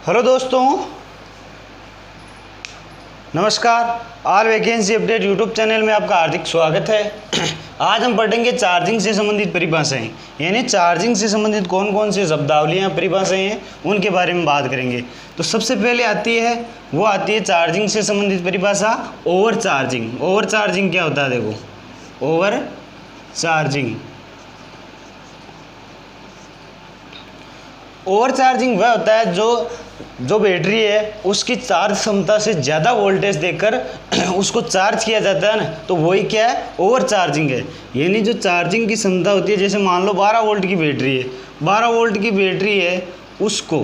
Hello दोस्तों, नमस्कार। आल vacancy update YouTube channel में आपका हार्दिक स्वागत है। आज हम पढ़ेंगे चार्जिंग से संबंधित परिभाषाएं, यानी चार्जिंग से संबंधित कौन कौन सी शब्दावलियाँ परिभाषाएं हैं उनके बारे में बात करेंगे। तो सबसे पहले आती है चार्जिंग से संबंधित परिभाषा ओवर चार्जिंग। ओवर चार्जिंग क्या होता है? देखो, ओवर चार्जिंग ओवर चार्जिंग वह होता है जो बैटरी है उसकी चार्ज क्षमता से ज़्यादा वोल्टेज देकर उसको चार्ज किया जाता है ना, तो वही क्या है? ओवर चार्जिंग है। यानी जो चार्जिंग की क्षमता होती है, जैसे मान लो 12 वोल्ट की बैटरी है, 12 वोल्ट की बैटरी है, उसको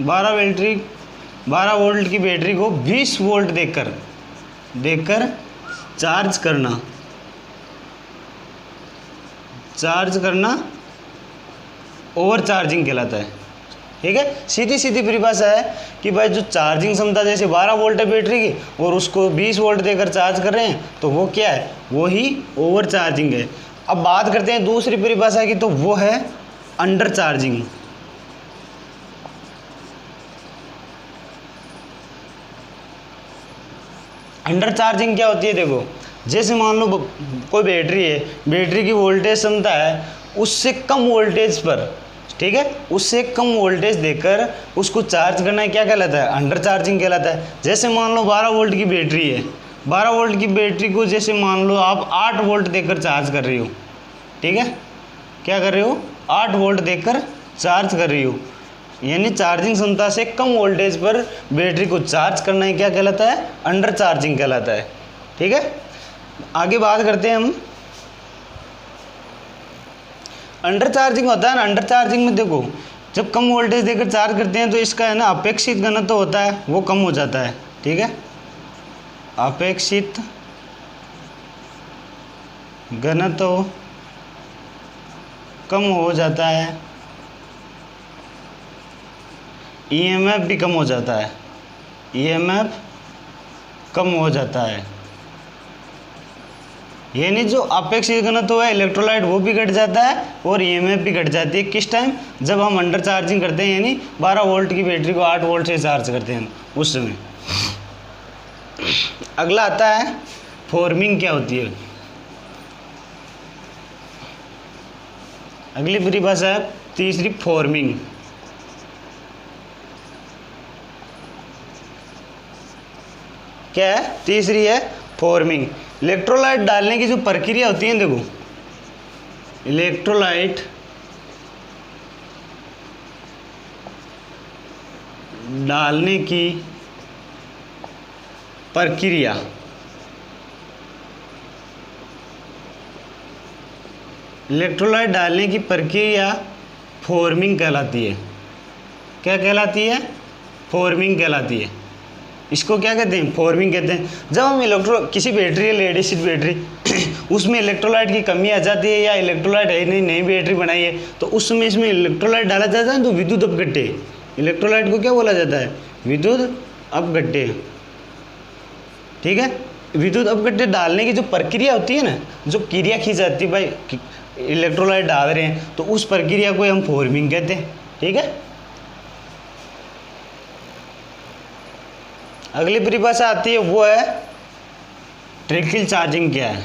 12 वोल्ट की बैटरी को 20 वोल्ट देकर चार्ज करना ओवर चार्जिंग कहलाता है। ठीक है, सीधी सीधी परिभाषा है कि भाई जो चार्जिंग क्षमता जैसे 12 वोल्ट है बैटरी की और उसको 20 वोल्ट देकर चार्ज कर रहे हैं, तो वो क्या है? वो ही ओवर चार्जिंग है। अब बात करते हैं दूसरी परिभाषा की, तो वो है अंडर चार्जिंग। अंडर चार्जिंग क्या होती है? देखो, जैसे मान लो कोई बैटरी है, बैटरी की वोल्टेज क्षमता है उससे कम वोल्टेज पर, ठीक है, उससे कम वोल्टेज देकर उसको चार्ज करना क्या कहलाता है? अंडर चार्जिंग कहलाता है। जैसे मान लो 12 वोल्ट की बैटरी है, 12 वोल्ट की बैटरी को जैसे मान लो आप 8 वोल्ट देकर चार्ज कर रही हो, ठीक है, क्या कर रही हो? 8 वोल्ट देकर चार्ज कर रही हो, यानी चार्जिंग क्षमता से कम वोल्टेज पर बैटरी को चार्ज करना ही क्या कहलाता है? अंडर चार्जिंग कहलाता है। ठीक है, आगे बात करते हैं हम। अंडर चार्जिंग होता है ना, अंडर चार्जिंग में देखो, जब कम वोल्टेज देकर चार्ज करते हैं तो इसका है ना अपेक्षित घनत्व होता है वो कम हो जाता है। ठीक है, अपेक्षित घनत्व कम हो जाता है, ईएमएफ भी कम हो जाता है, ईएमएफ कम हो जाता है। यानी जो अपेक्षित घनत्व है इलेक्ट्रोलाइट वो भी घट जाता है और ईएमएफ भी घट जाती है। किस टाइम? जब हम अंडर चार्जिंग करते हैं, यानी 12 वोल्ट की बैटरी को 8 वोल्ट से चार्ज करते हैं उस समय। अगला आता है फॉर्मिंग क्या होती है। अगली परिभाषा है तीसरी, फॉर्मिंग। क्या है? तीसरी है फॉर्मिंग। इलेक्ट्रोलाइट डालने की जो प्रक्रिया होती है, देखो, इलेक्ट्रोलाइट डालने की प्रक्रिया फॉर्मिंग कहलाती है। क्या कहलाती है? फॉर्मिंग कहलाती है। इसको क्या कहते हैं? फॉर्मिंग कहते हैं। जब हम किसी बैटरी है, लेड एसिड बैटरी उसमें इलेक्ट्रोलाइट की कमी आ जाती है या इलेक्ट्रोलाइट है नई बैटरी बनाई है, तो उस समय इसमें इलेक्ट्रोलाइट डाला जाता है तो विद्युत अपघट्य। इलेक्ट्रोलाइट को क्या बोला जाता है? विद्युत अपघट्य। ठीक है, विद्युत अपघट्य डालने की जो प्रक्रिया होती है ना, जो क्रिया की जाती है, भाई इलेक्ट्रोलाइट डाल रहे हैं तो उस प्रक्रिया को हम फॉर्मिंग कहते हैं। ठीक है, अगली परिभाषा आती है वो है ट्रिकल चार्जिंग। क्या है?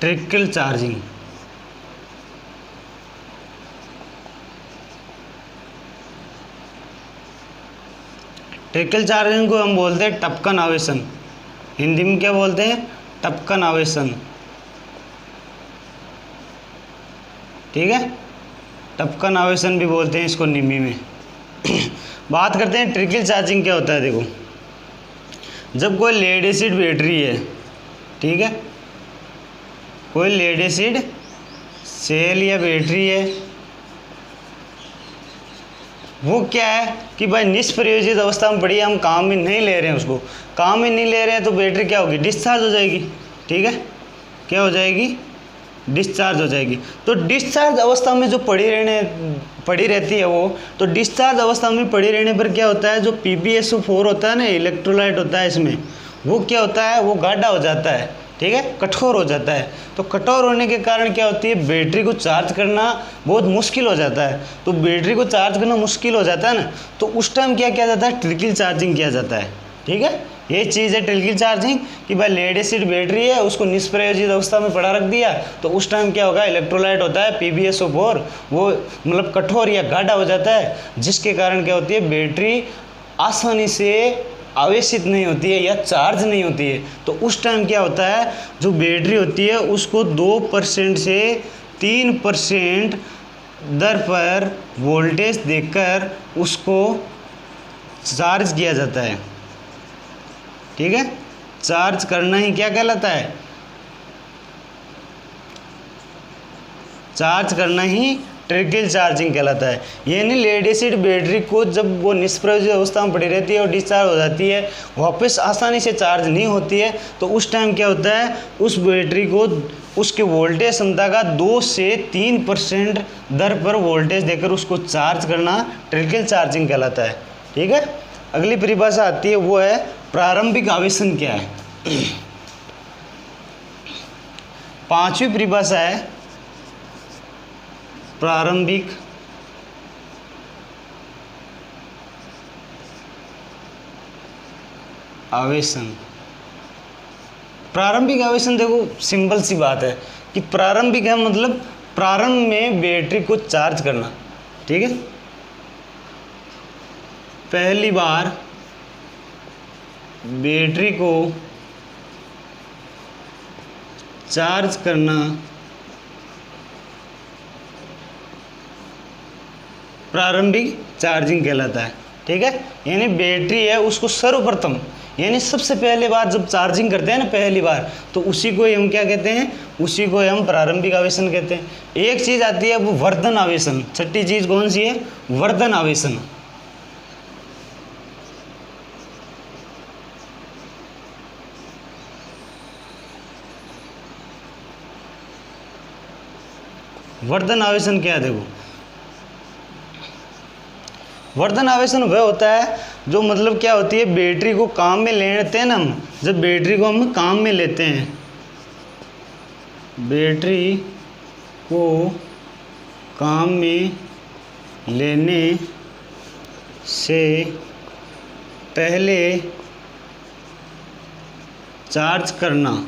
ट्रिकल चार्जिंग ट्रिकल चार्जिंग को हम बोलते हैं टपकन आवेशन। हिंदी में क्या बोलते हैं? टपकन आवेशन। ठीक है, टपकन आवेशन भी बोलते हैं इसको निमी में। बात करते हैं ट्रिकल चार्जिंग क्या होता है। देखो, जब कोई लेड एसिड बैटरी है, ठीक है, कोई लेड एसिड सेल या बैटरी है, वो क्या है कि भाई निष्प्रयोजित अवस्था में पड़ी है, हम काम में नहीं ले रहे हैं, उसको काम में नहीं ले रहे हैं, तो बैटरी क्या होगी? डिस्चार्ज हो जाएगी। ठीक है, क्या हो जाएगी? डिस्चार्ज हो जाएगी। तो डिस्चार्ज अवस्था में जो पड़ी रहती है वो, तो डिस्चार्ज अवस्था में पड़ी रहने पर क्या होता है? जो PbSO4 होता है ना, इलेक्ट्रोलाइट होता है इसमें, वो क्या होता है, वो गाढ़ा हो जाता है, ठीक है, कठोर हो जाता है। तो कठोर होने के कारण क्या होती है, बैटरी को चार्ज करना बहुत मुश्किल हो जाता है। तो बैटरी को चार्ज करना मुश्किल हो जाता है ना, तो उस टाइम क्या किया जाता है, ट्रिकल चार्जिंग किया जाता है, ठीक है। ये चीज़ है ट्रिकल चार्जिंग कि भाई लेड एसिड बैटरी है, उसको निष्प्रयोजित अवस्था में पड़ा रख दिया, तो उस टाइम क्या होगा, इलेक्ट्रोलाइट होता है PbSO4, वो मतलब कठोर या गाढ़ा हो जाता है, जिसके कारण क्या होती है, बैटरी आसानी से आवेशित नहीं होती है या चार्ज नहीं होती है। तो उस टाइम क्या होता है, जो बैटरी होती है उसको 2% से 3% दर पर वोल्टेज देकर उसको चार्ज किया जाता है, ठीक है। चार्ज करना ही क्या कहलाता है, चार्ज करना ही ट्रिकल चार्जिंग कहलाता है। यानी लेड एसिड बैटरी को जब वो निष्प्रयोजित अवस्था में पड़ी रहती है और डिस्चार्ज हो जाती है, वापस आसानी से चार्ज नहीं होती है, तो उस टाइम क्या होता है, उस बैटरी को उसके वोल्टेज क्षमता का 2 से 3% दर पर वोल्टेज देकर उसको चार्ज करना ट्रिकल चार्जिंग कहलाता है, ठीक है। अगली परिभाषा आती है, वो है प्रारंभिक आवेशन क्या है। 5वीं परिभाषा है प्रारंभिक आवेशन। प्रारंभिक आवेशन देखो सिंपल सी बात है कि प्रारंभिक है मतलब प्रारंभ में बैटरी को चार्ज करना, ठीक है। पहली बार बैटरी को चार्ज करना प्रारंभिक चार्जिंग कहलाता है, ठीक है। यानी बैटरी है उसको सर्वप्रथम यानी सबसे पहले बार जब चार्जिंग करते हैं ना पहली बार, तो उसी को हम क्या कहते हैं, उसी को हम प्रारंभिक आवेशन कहते हैं। एक चीज़ आती है वो वर्धन आवेशन। छठी चीज़ कौन सी है, वर्धन आवेशन। वर्धन आवेशन क्या है, देखो वर्धन आवेशन वह होता है जो मतलब क्या होती है, बैटरी को काम में लेते हैं ना हम, जब बैटरी को हम काम में लेते हैं, बैटरी को काम में लेने से पहले चार्ज करना,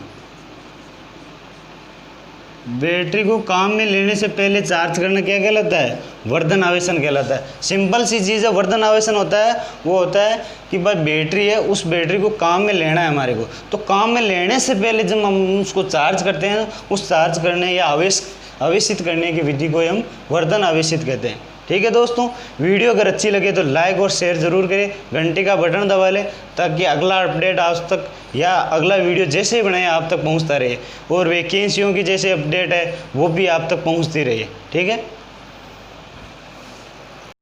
बैटरी को काम में लेने से पहले चार्ज करना क्या कहलाता है, वर्धन आवेशन कहलाता है। सिंपल सी चीज़ है, वर्धन आवेशन होता है वो होता है कि भाई बैटरी है, उस बैटरी को काम में लेना है हमारे को, तो काम में लेने से पहले जब हम उसको चार्ज करते हैं, उस चार्ज करने या आवेशित करने की विधि को हम वर्धन आवेशित कहते हैं, ठीक है दोस्तों। वीडियो अगर अच्छी लगे तो लाइक और शेयर ज़रूर करें, घंटे का बटन दबा लें ताकि अगला अपडेट आप तक या अगला वीडियो जैसे ही बनाए आप तक पहुंचता रहे, और वैकेंसियों की जैसे अपडेट है वो भी आप तक पहुंचती रहे, ठीक है।